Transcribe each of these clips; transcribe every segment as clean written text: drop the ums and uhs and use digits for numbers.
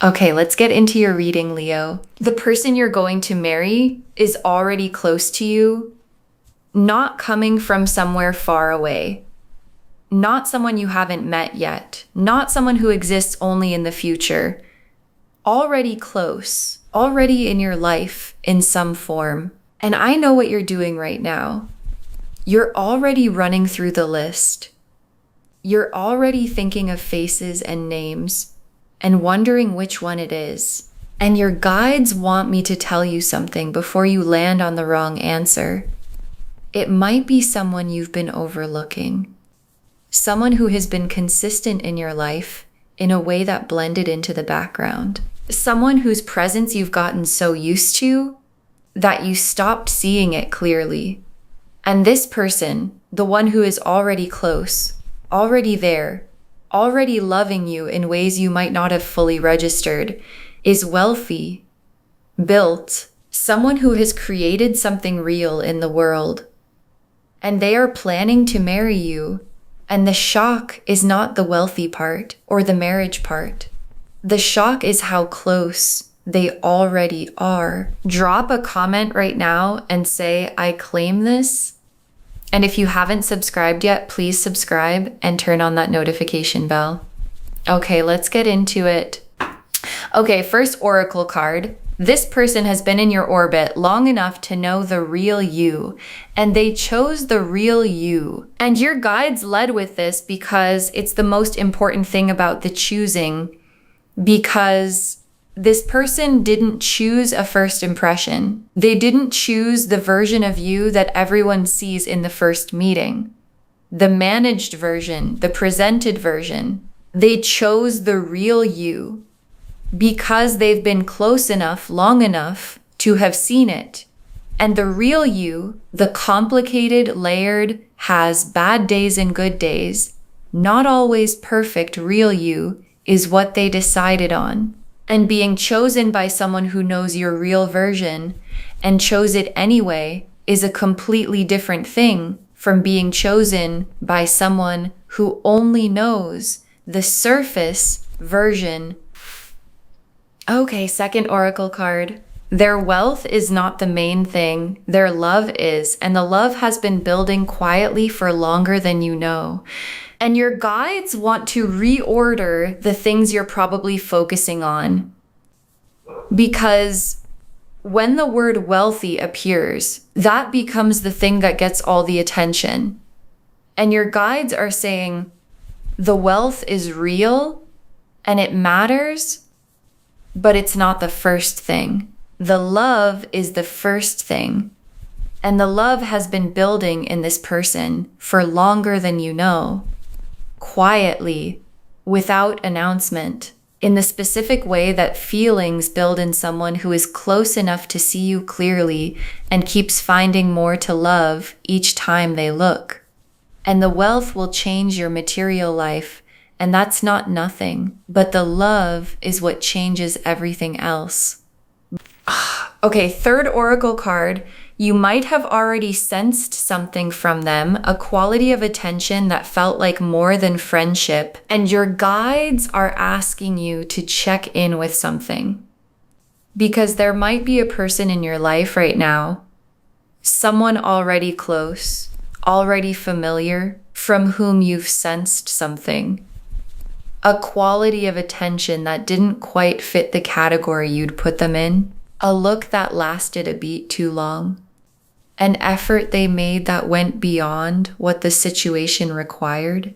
Okay, let's get into your reading, Leo. The person you're going to marry is already close to you, not coming from somewhere far away, not someone you haven't met yet, not someone who exists only in the future, already close, already in your life in some form. And I know what you're doing right now. You're already running through the list. You're already thinking of faces and names and wondering which one it is. And your guides want me to tell you something before you land on the wrong answer. It might be someone you've been overlooking. Someone who has been consistent in your life in a way that blended into the background. Someone whose presence you've gotten so used to that you stopped seeing it clearly. And this person, the one who is already close, already there, already loving you in ways you might not have fully registered, is wealthy, built, someone who has created something real in the world. And they are planning to marry you. And the shock is not the wealthy part or the marriage part. The shock is how close they already are. Drop a comment right now and say, I claim this. And if you haven't subscribed yet, please subscribe and turn on that notification bell. Okay, let's get into it. Okay, first oracle card. This person has been in your orbit long enough to know the real you, and they chose the real you. And your guides led with this because it's the most important thing about the choosing, because this person didn't choose a first impression. They didn't choose the version of you that everyone sees in the first meeting, the managed version, the presented version. They chose the real you because they've been close enough, long enough to have seen it. And the real you, the complicated, layered, has bad days and good days, not always perfect real you, is what they decided on. And being chosen by someone who knows your real version and chose it anyway is a completely different thing from being chosen by someone who only knows the surface version. Okay, second oracle card. Their wealth is not the main thing. Their love is, and the love has been building quietly for longer than you know. And your guides want to reorder the things you're probably focusing on. Because when the word wealthy appears, that becomes the thing that gets all the attention. And your guides are saying, the wealth is real and it matters, but it's not the first thing. The love is the first thing. And the love has been building in this person for longer than you know. Quietly, without announcement, in the specific way that feelings build in someone who is close enough to see you clearly and keeps finding more to love each time they look. And the wealth will change your material life, and that's not nothing, but the love is what changes everything else. Okay, third oracle card. You might have already sensed something from them, a quality of attention that felt like more than friendship, and your guides are asking you to check in with something. Because there might be a person in your life right now, someone already close, already familiar, from whom you've sensed something. A quality of attention that didn't quite fit the category you'd put them in. A look that lasted a beat too long. An effort they made that went beyond what the situation required.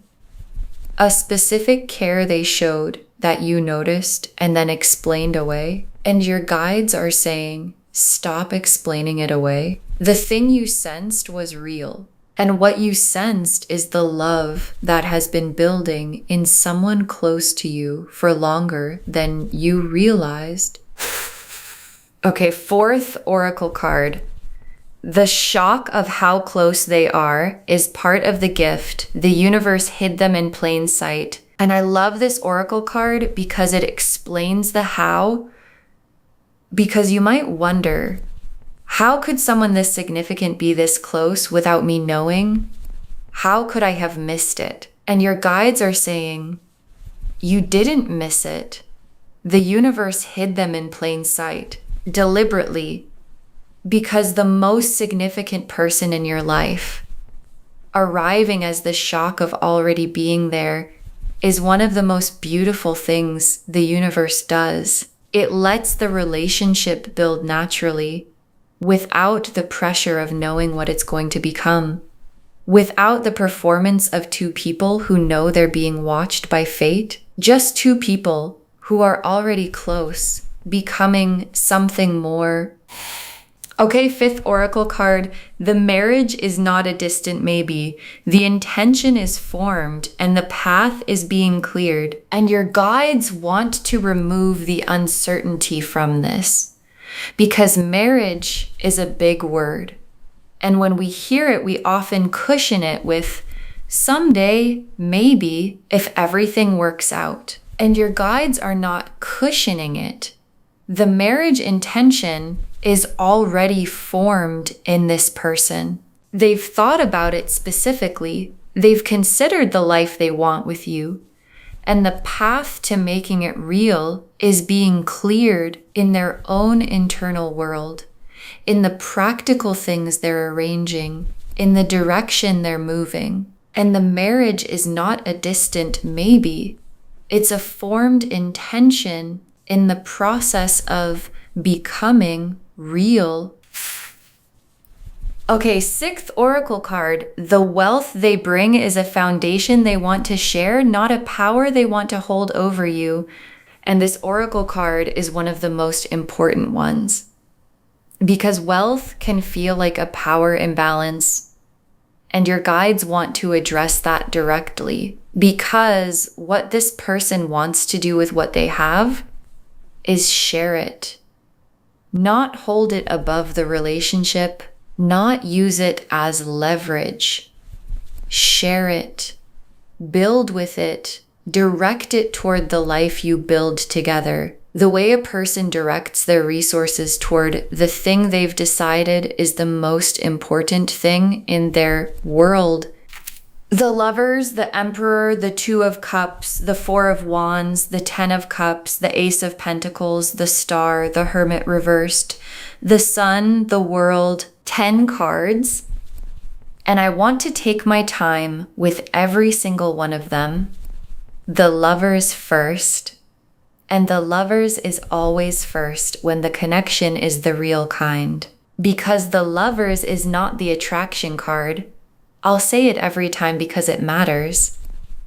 A specific care they showed that you noticed and then explained away. And your guides are saying, stop explaining it away. The thing you sensed was real. And what you sensed is the love that has been building in someone close to you for longer than you realized. Okay, fourth oracle card. The shock of how close they are is part of the gift. The universe hid them in plain sight. And I love this oracle card because it explains the how. Because you might wonder, how could someone this significant be this close without me knowing? How could I have missed it? And your guides are saying, you didn't miss it. The universe hid them in plain sight, deliberately, because the most significant person in your life, arriving as the shock of already being there, is one of the most beautiful things the universe does. It lets the relationship build naturally, without the pressure of knowing what it's going to become, without the performance of two people who know they're being watched by fate, just two people who are already close, becoming something more. Okay, fifth oracle card. The marriage is not a distant maybe. The intention is formed and the path is being cleared. And your guides want to remove the uncertainty from this. Because marriage is a big word. And when we hear it, we often cushion it with someday, maybe, if everything works out. And your guides are not cushioning it. The marriage intention is already formed in this person. They've thought about it specifically. They've considered the life they want with you. And the path to making it real is being cleared in their own internal world, in the practical things they're arranging, in the direction they're moving. And the marriage is not a distant maybe. It's a formed intention in the process of becoming real. Okay, sixth oracle card. The wealth they bring is a foundation they want to share, not a power they want to hold over you. And this oracle card is one of the most important ones, because wealth can feel like a power imbalance, and your guides want to address that directly, because what this person wants to do with what they have is share it. Not hold it above the relationship, not use it as leverage. Share it, build with it, direct it toward the life you build together. The way a person directs their resources toward the thing they've decided is the most important thing in their world. The Lovers, the Emperor, the Two of Cups, the Four of Wands, the Ten of Cups, the Ace of Pentacles, the Star, the Hermit reversed, the Sun, the World, 10 cards. And I want to take my time with every single one of them. The Lovers first. And the Lovers is always first when the connection is the real kind. Because the Lovers is not the attraction card. I'll say it every time because it matters.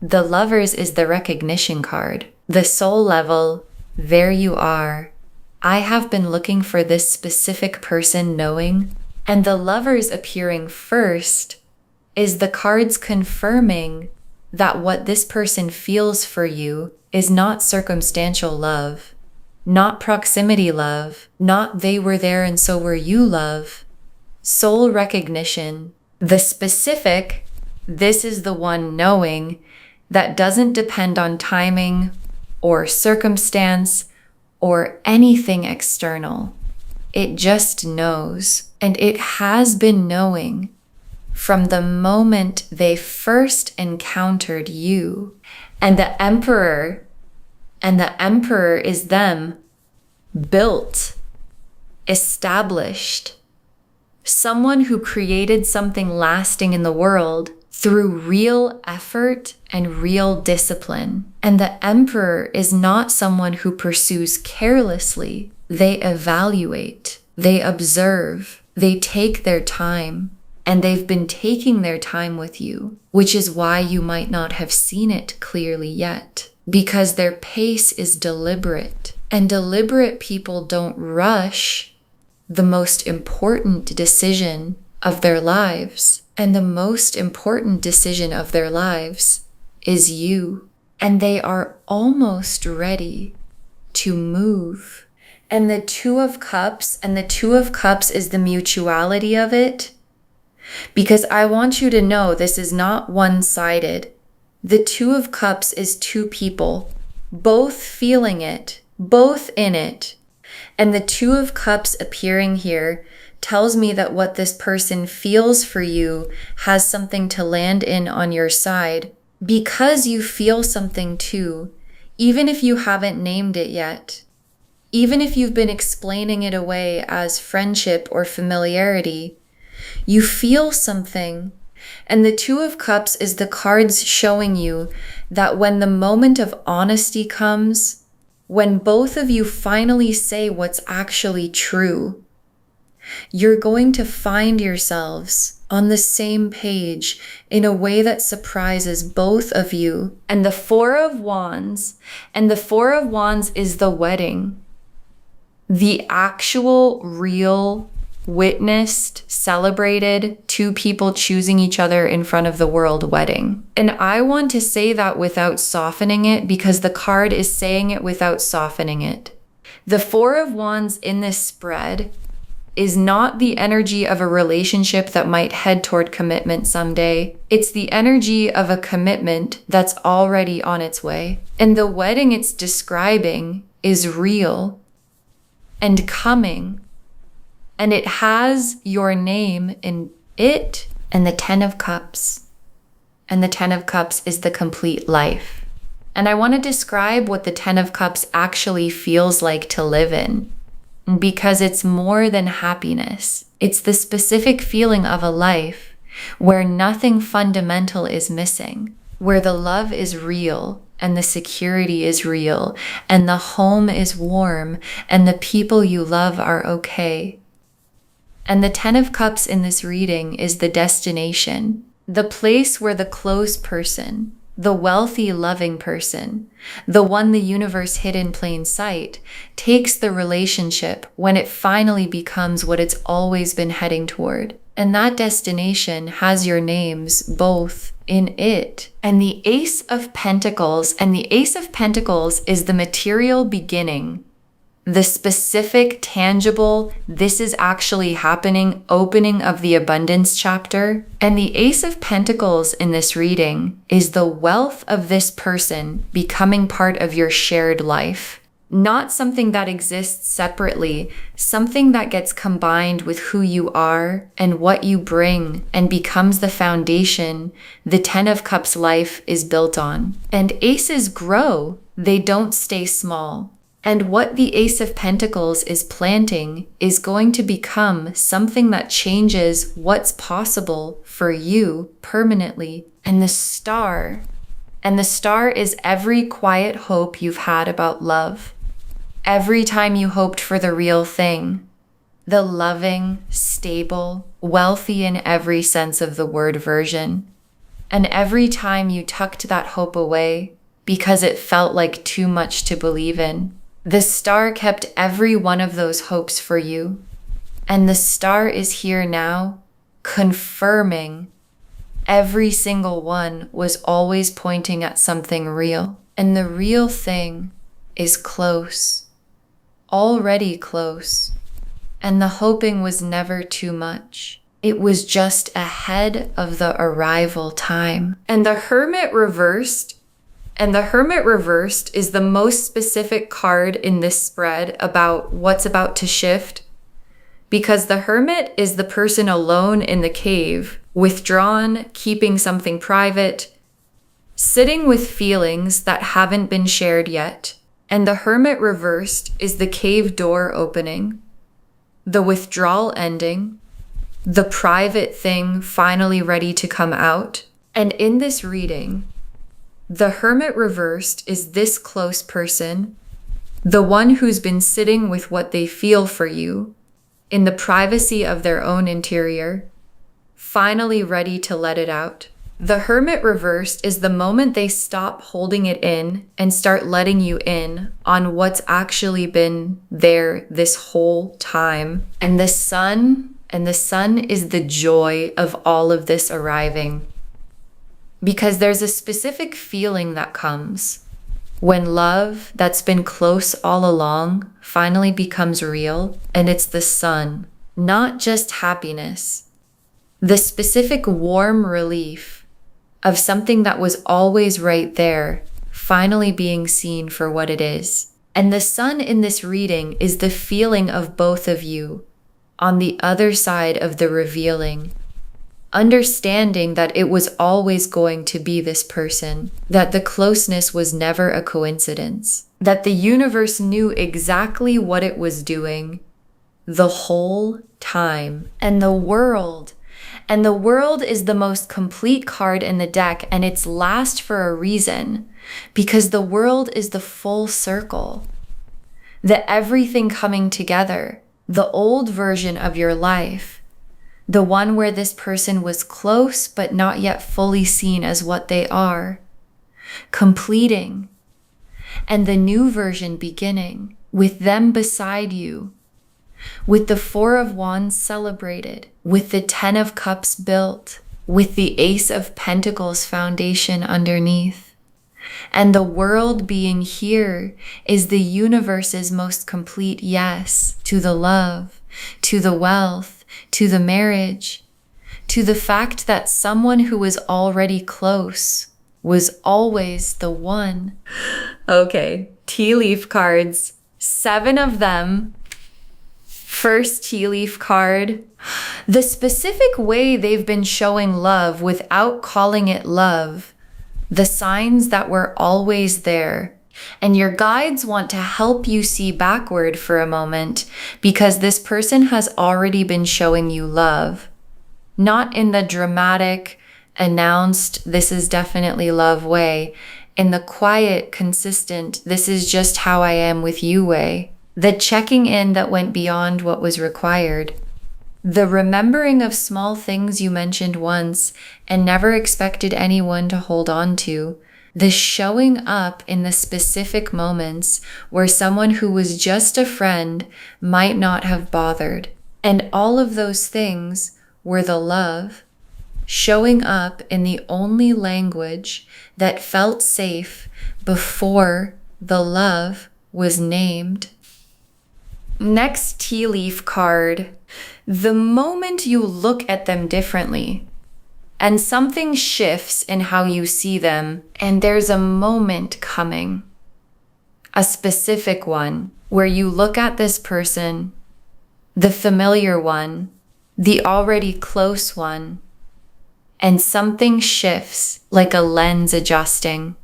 The Lovers is the recognition card. The soul level, there you are. I have been looking for this specific person knowing. And the Lovers appearing first is the cards confirming that what this person feels for you is not circumstantial love, not proximity love, not they were there and so were you love. Soul recognition. The specific, this is the one knowing that doesn't depend on timing or circumstance or anything external. It just knows, and it has been knowing from the moment they first encountered you. And the Emperor is them, built, established. Someone who created something lasting in the world through real effort and real discipline. And the Emperor is not someone who pursues carelessly. They evaluate, they observe, they take their time, and they've been taking their time with you, which is why you might not have seen it clearly yet, because their pace is deliberate, and deliberate people don't rush the most important decision of their lives. And the most important decision of their lives is you. And they are almost ready to move. And the Two of Cups is the mutuality of it. Because I want you to know this is not one-sided. The Two of Cups is two people, both feeling it, both in it. And the Two of Cups appearing here tells me that what this person feels for you has something to land in on your side. Because you feel something too, even if you haven't named it yet, even if you've been explaining it away as friendship or familiarity, you feel something. And the Two of Cups is the cards showing you that when the moment of honesty comes, when both of you finally say what's actually true, you're going to find yourselves on the same page in a way that surprises both of you. And the Four of Wands is the wedding. The actual, real, witnessed, celebrated, two people choosing each other in front of the world wedding. And I want to say that without softening it, because the card is saying it without softening it. The Four of Wands in this spread is not the energy of a relationship that might head toward commitment someday. It's the energy of a commitment that's already on its way. And the wedding it's describing is real and coming. And it has your name in it. And the Ten of Cups. And the Ten of Cups is the complete life. And I want to describe what the Ten of Cups actually feels like to live in, because it's more than happiness. It's the specific feeling of a life where nothing fundamental is missing, where the love is real and the security is real and the home is warm and the people you love are okay. And the Ten of Cups in this reading is the destination, the place where the close person, the wealthy, loving person, the one the universe hid in plain sight, takes the relationship when it finally becomes what it's always been heading toward. And that destination has your names both in it. And the Ace of Pentacles, is the material beginning, the specific, tangible, this is actually happening, opening of the abundance chapter. And the Ace of Pentacles in this reading is the wealth of this person becoming part of your shared life. Not something that exists separately, something that gets combined with who you are and what you bring and becomes the foundation the Ten of Cups life is built on. And aces grow, they don't stay small. And what the Ace of Pentacles is planting is going to become something that changes what's possible for you permanently. And the star is every quiet hope you've had about love. Every time you hoped for the real thing, the loving, stable, wealthy in every sense of the word version. And every time you tucked that hope away because it felt like too much to believe in. The star kept every one of those hopes for you. And the star is here now, confirming every single one was always pointing at something real. And the real thing is close, already close. And the hoping was never too much. It was just ahead of the arrival time. And the Hermit reversed is the most specific card in this spread about what's about to shift, because the Hermit is the person alone in the cave, withdrawn, keeping something private, sitting with feelings that haven't been shared yet. And the Hermit reversed is the cave door opening, the withdrawal ending, the private thing finally ready to come out. And in this reading, the Hermit reversed is this close person, the one who's been sitting with what they feel for you in the privacy of their own interior, finally ready to let it out. The Hermit reversed is the moment they stop holding it in and start letting you in on what's actually been there this whole time. And the sun is the joy of all of this arriving. Because there's a specific feeling that comes when love that's been close all along finally becomes real, and it's the sun, not just happiness. The specific warm relief of something that was always right there, finally being seen for what it is. And the sun in this reading is the feeling of both of you on the other side of the revealing. understanding that it was always going to be this person, that the closeness was never a coincidence, that the universe knew exactly what it was doing the whole time. And the world is the most complete card in the deck, and it's last for a reason, because the world is the full circle, the everything coming together, the old version of your life, the one where this person was close but not yet fully seen as what they are, completing, and the new version beginning with them beside you, with the Four of Wands celebrated, with the Ten of Cups built, with the Ace of Pentacles foundation underneath. And the world being here is the universe's most complete yes to the love, to the wealth, to the marriage, to the fact that someone who was already close was always the one. Okay, tea leaf cards, 7 of them. First tea leaf card, the specific way they've been showing love without calling it love, the signs that were always there. And your guides want to help you see backward for a moment because this person has already been showing you love. Not in the dramatic, announced, this is definitely love way, in the quiet, consistent, this is just how I am with you way. The checking in that went beyond what was required. The remembering of small things you mentioned once and never expected anyone to hold on to. The showing up in the specific moments where someone who was just a friend might not have bothered. And all of those things were the love. Showing up in the only language that felt safe before the love was named. Next tea leaf card, the moment you look at them differently and something shifts in how you see them, and there's a moment coming, a specific one, where you look at this person, the familiar one, the already close one, and something shifts like a lens adjusting.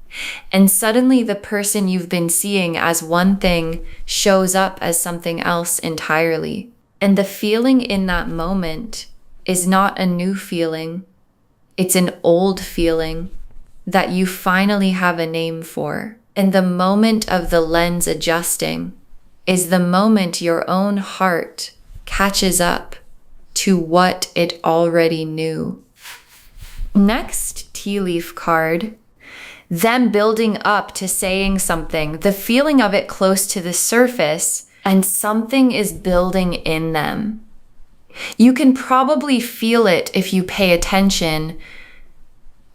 And suddenly the person you've been seeing as one thing shows up as something else entirely. And the feeling in that moment is not a new feeling. It's an old feeling that you finally have a name for. And the moment of the lens adjusting is the moment your own heart catches up to what it already knew. Next tea leaf card, them building up to saying something, the feeling of it close to the surface, and something is building in them. You can probably feel it if you pay attention,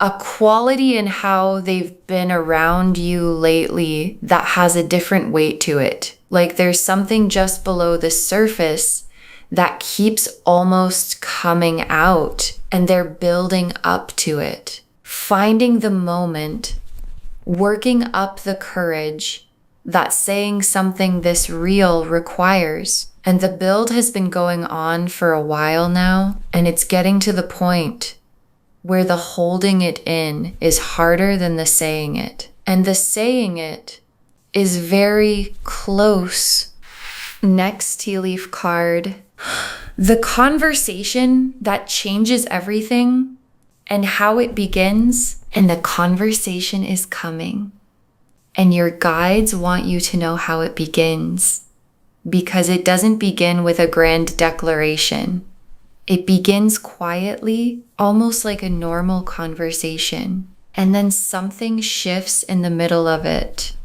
a quality in how they've been around you lately that has a different weight to it. Like there's something just below the surface that keeps almost coming out, and they're building up to it. Finding the moment, working up the courage that saying something this real requires. And the build has been going on for a while now, and it's getting to the point where the holding it in is harder than the saying it. And the saying it is very close. Next tea leaf card, the conversation that changes everything and how it begins, and the conversation is coming. And your guides want you to know how it begins, because it doesn't begin with a grand declaration. It begins quietly, almost like a normal conversation. And then something shifts in the middle of it.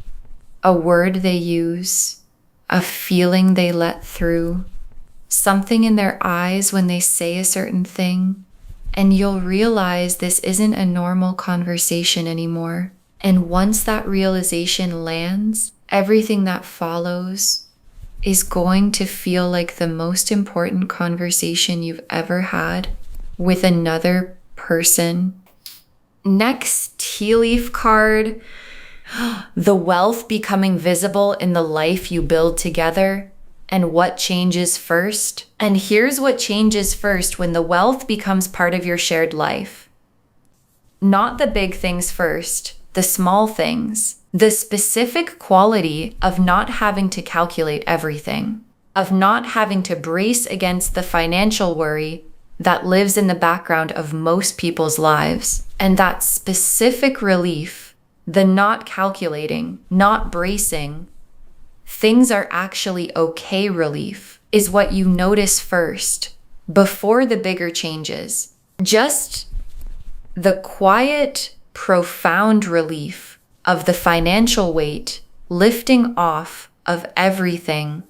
A word they use, a feeling they let through, something in their eyes when they say a certain thing. And you'll realize this isn't a normal conversation anymore. And once that realization lands, everything that follows is going to feel like the most important conversation you've ever had with another person. Next tea leaf card, the wealth becoming visible in the life you build together, and what changes first. And here's what changes first when the wealth becomes part of your shared life. Not the big things first, the small things. The specific quality of not having to calculate everything, of not having to brace against the financial worry that lives in the background of most people's lives. And that specific relief, the not calculating, not bracing, things are actually okay relief, is what you notice first before the bigger changes. Just the quiet, profound relief of the financial weight lifting off of everything.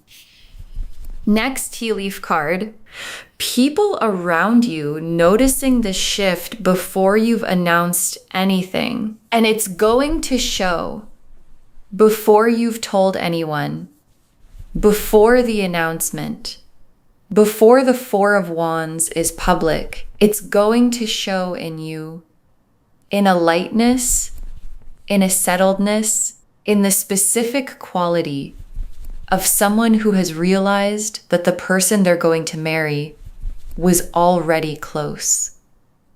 Next tea leaf card, people around you noticing the shift before you've announced anything. And it's going to show before you've told anyone, before the announcement, before the Four of Wands is public. It's going to show in you in a lightness, in a settledness, in the specific quality of someone who has realized that the person they're going to marry was already close,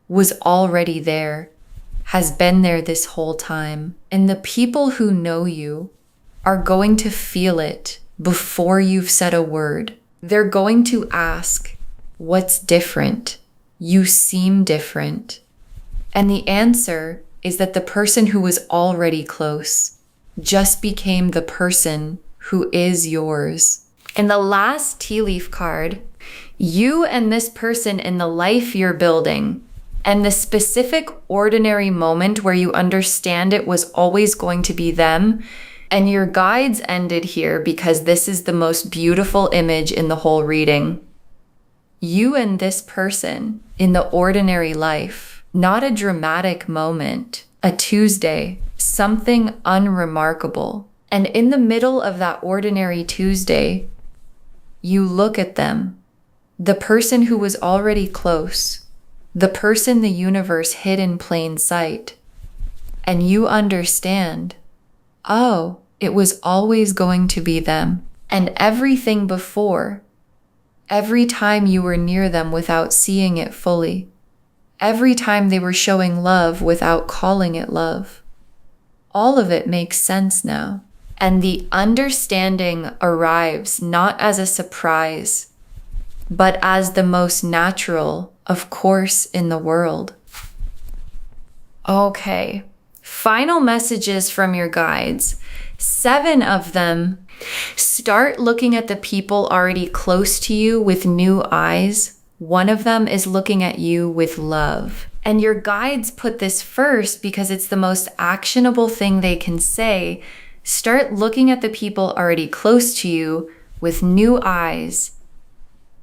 was already there, has been there this whole time. And the people who know you are going to feel it before you've said a word. They're going to ask, what's different? You seem different. And the answer is that the person who was already close just became the person who is yours. In the last tea leaf card, you and this person in the life you're building, and the specific ordinary moment where you understand it was always going to be them, and your guides ended here because this is the most beautiful image in the whole reading. You and this person in the ordinary life, not a dramatic moment, a Tuesday, something unremarkable. And in the middle of that ordinary Tuesday, you look at them, the person who was already close, the person the universe hid in plain sight, and you understand, oh, it was always going to be them. And everything before, every time you were near them without seeing it fully, every time they were showing love without calling it love, all of it makes sense now. And the understanding arrives not as a surprise, but as the most natural, of course, in the world. Okay, final messages from your guides. 7 of them. Start looking at the people already close to you with new eyes. One of them is looking at you with love. And your guides put this first because it's the most actionable thing they can say. Start looking at the people already close to you with new eyes,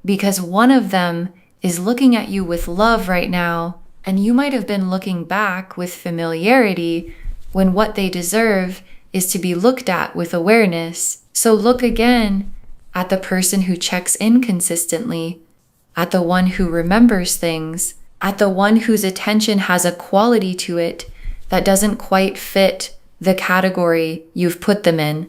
because one of them is looking at you with love right now, and you might have been looking back with familiarity when what they deserve is to be looked at with awareness. So look again at the person who checks in consistently, at the one who remembers things, at the one whose attention has a quality to it that doesn't quite fit the category you've put them in.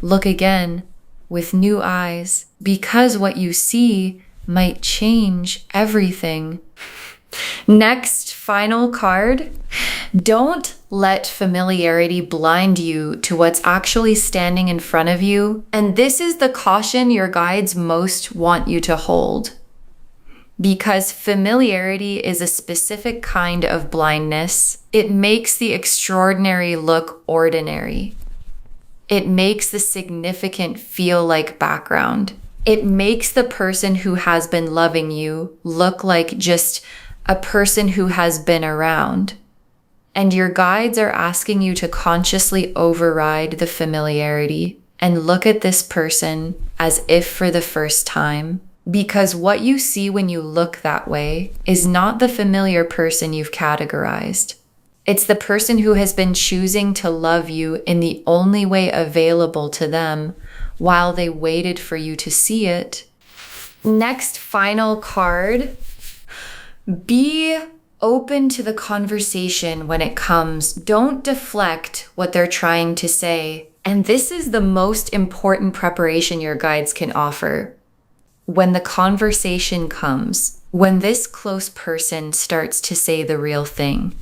Look again with new eyes, because what you see might change everything. Next, final card. Don't let familiarity blind you to what's actually standing in front of you. And this is the caution your guides most want you to hold. Because familiarity is a specific kind of blindness. It makes the extraordinary look ordinary. It makes the significant feel like background. It makes the person who has been loving you look like just a person who has been around. And your guides are asking you to consciously override the familiarity and look at this person as if for the first time. Because what you see when you look that way is not the familiar person you've categorized. It's the person who has been choosing to love you in the only way available to them while they waited for you to see it. Next, final card. Be open to the conversation when it comes. Don't deflect what they're trying to say. And this is the most important preparation your guides can offer. When the conversation comes, when this close person starts to say the real thing,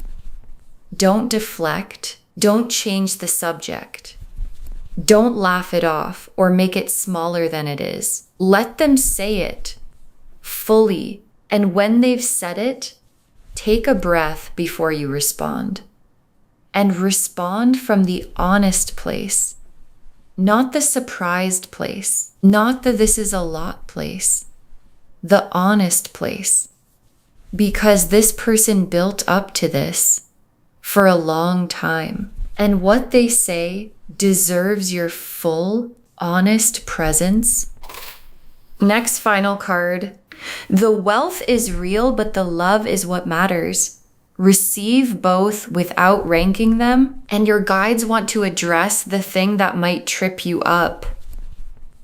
don't deflect, don't change the subject. Don't laugh it off or make it smaller than it is. Let them say it fully. And when they've said it, take a breath before you respond. And respond from the honest place, not the surprised place, not the this is a lot place, the honest place. Because this person built up to this for a long time. And what they say deserves your full, honest presence. Next final card. The wealth is real, but the love is what matters. Receive both without ranking them, and your guides want to address the thing that might trip you up.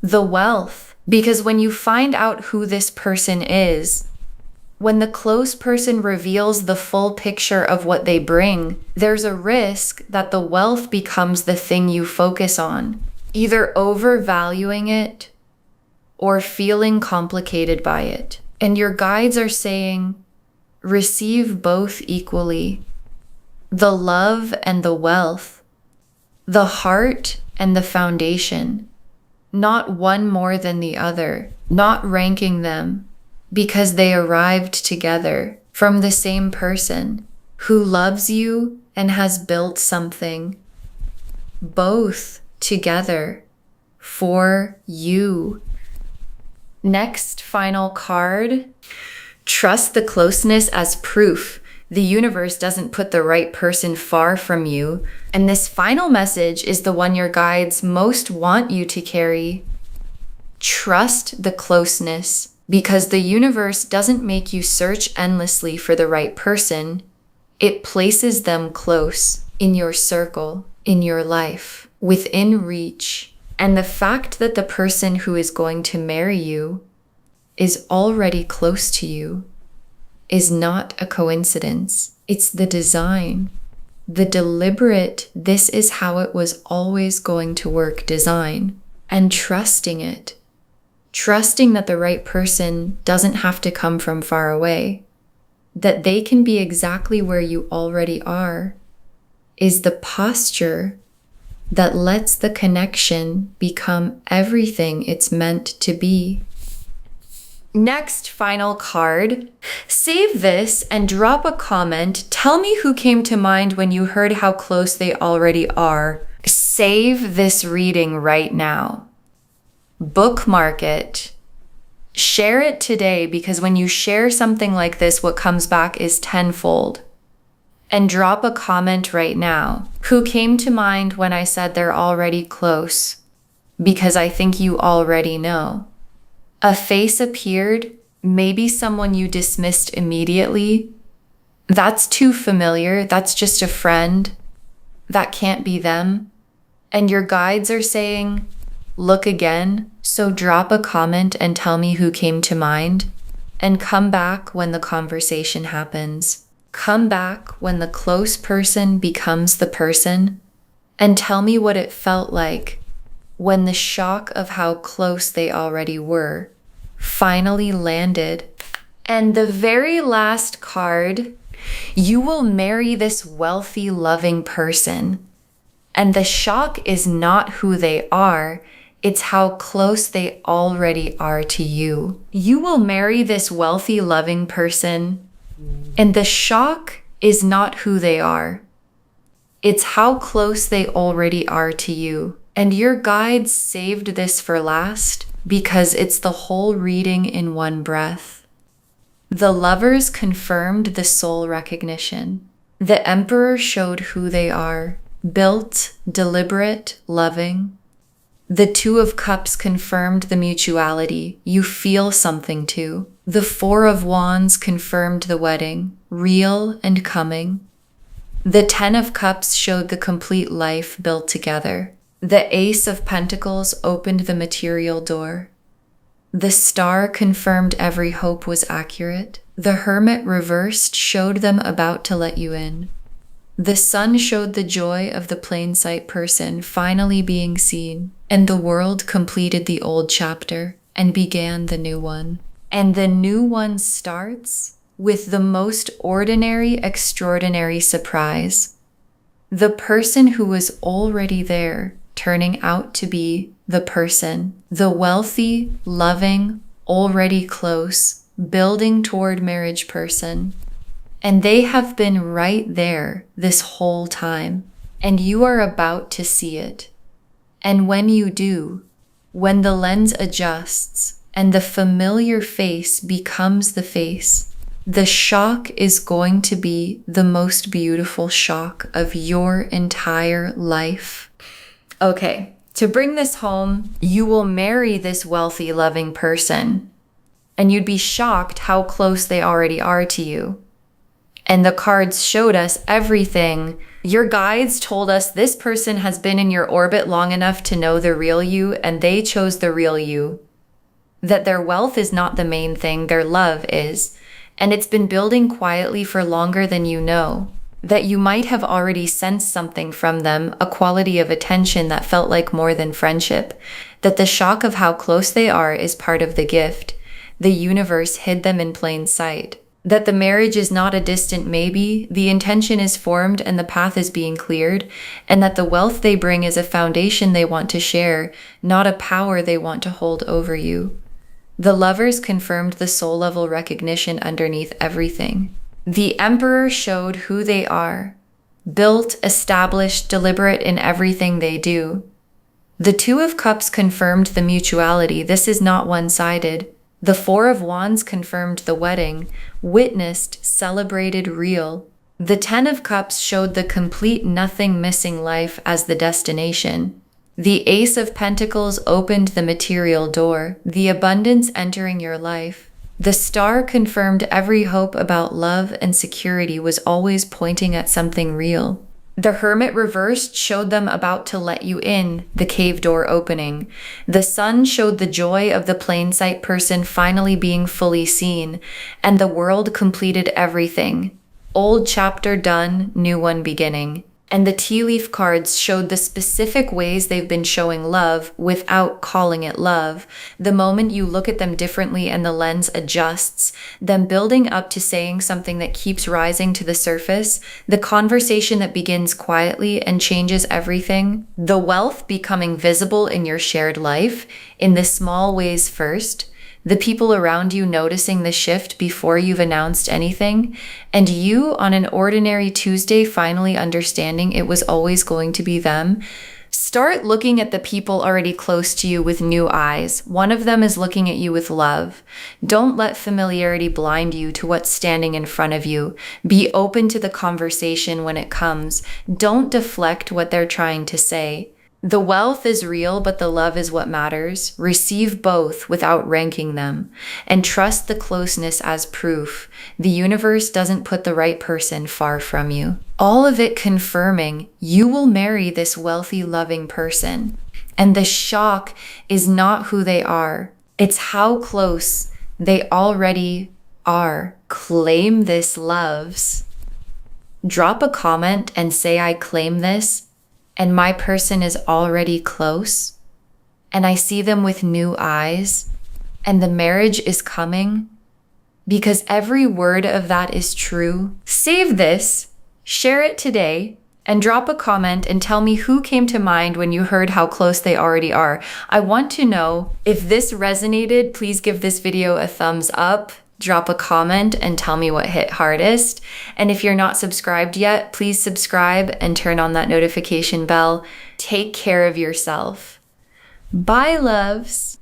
The wealth, because when you find out who this person is, when the close person reveals the full picture of what they bring, there's a risk that the wealth becomes the thing you focus on, either overvaluing it or feeling complicated by it. And your guides are saying, receive both equally. The love and the wealth, the heart and the foundation, not one more than the other, not ranking them because they arrived together from the same person who loves you and has built something, both together for you. Next final card. Trust the closeness as proof. The universe doesn't put the right person far from you. And this final message is the one your guides most want you to carry. Trust the closeness, because the universe doesn't make you search endlessly for the right person. It places them close, in your circle, in your life, within reach. And the fact that the person who is going to marry you is already close to you is not a coincidence. It's the design, the deliberate, this is how it was always going to work design, and trusting it. Trusting that the right person doesn't have to come from far away, that they can be exactly where you already are, is the posture that lets the connection become everything it's meant to be. Next final card. Save this and drop a comment. Tell me who came to mind when you heard how close they already are. Save this reading right now. Bookmark it. Share it today, because when you share something like this, what comes back is tenfold. And drop a comment right now. Who came to mind when I said they're already close? Because I think you already know. A face appeared, maybe someone you dismissed immediately. That's too familiar. That's just a friend. That can't be them. And your guides are saying, look again. So drop a comment and tell me who came to mind. And come back when the conversation happens. Come back when the close person becomes the person. And tell me what it felt like when the shock of how close they already were finally landed. And the very last card, you will marry this wealthy, loving person. And the shock is not who they are, it's how close they already are to you. You will marry this wealthy, loving person, and the shock is not who they are. It's how close they already are to you. And your guides saved this for last because it's the whole reading in one breath. The lovers confirmed the soul recognition. The emperor showed who they are, built, deliberate, loving. The Two of Cups confirmed the mutuality. You feel something too. The Four of Wands confirmed the wedding, real and coming. The Ten of Cups showed the complete life built together. The Ace of Pentacles opened the material door. The Star confirmed every hope was accurate. The Hermit reversed showed them about to let you in. The sun showed the joy of the plain sight person finally being seen, and the world completed the old chapter and began the new one. And the new one starts with the most ordinary, extraordinary surprise. The person who was already there turning out to be the person, the wealthy, loving, already close, building toward marriage person. And they have been right there this whole time, and you are about to see it. And when you do, when the lens adjusts and the familiar face becomes the face, the shock is going to be the most beautiful shock of your entire life. Okay, to bring this home, you will marry this wealthy, loving person, and you'd be shocked how close they already are to you. And the cards showed us everything. Your guides told us this person has been in your orbit long enough to know the real you, and they chose the real you. That their wealth is not the main thing, their love is. And it's been building quietly for longer than you know. That you might have already sensed something from them, a quality of attention that felt like more than friendship. That the shock of how close they are is part of the gift. The universe hid them in plain sight. That the marriage is not a distant maybe, the intention is formed and the path is being cleared, and that the wealth they bring is a foundation they want to share, not a power they want to hold over you. The lovers confirmed the soul level recognition underneath everything. The Emperor showed who they are, built, established, deliberate in everything they do. The Two of Cups confirmed the mutuality. This is not one-sided. The Four of Wands confirmed the wedding, witnessed, celebrated, real. The Ten of Cups showed the complete nothing missing life as the destination. The Ace of Pentacles opened the material door, the abundance entering your life. The Star confirmed every hope about love and security was always pointing at something real. The Hermit reversed showed them about to let you in, the cave door opening. The Sun showed the joy of the plain sight person finally being fully seen, and the world completed everything. Old chapter done, new one beginning. And the tea leaf cards showed the specific ways they've been showing love without calling it love. The moment you look at them differently and the lens adjusts, them building up to saying something that keeps rising to the surface, the conversation that begins quietly and changes everything, the wealth becoming visible in your shared life, in the small ways first, the people around you noticing the shift before you've announced anything, and you on an ordinary Tuesday finally understanding it was always going to be them. Start looking at the people already close to you with new eyes. One of them is looking at you with love. Don't let familiarity blind you to what's standing in front of you. Be open to the conversation when it comes. Don't deflect what they're trying to say. The wealth is real, but the love is what matters. Receive both without ranking them, and trust the closeness as proof. The universe doesn't put the right person far from you. All of it confirming you will marry this wealthy, loving person. And the shock is not who they are. It's how close they already are. Claim this, loves. Drop a comment and say, I claim this. And my person is already close, and I see them with new eyes, and the marriage is coming, because every word of that is true. Save this, share it today, and drop a comment and tell me who came to mind when you heard how close they already are. I want to know if this resonated. Please give this video a thumbs up. Drop a comment and tell me what hit hardest. And if you're not subscribed yet, please subscribe and turn on that notification bell. Take care of yourself. Bye, loves.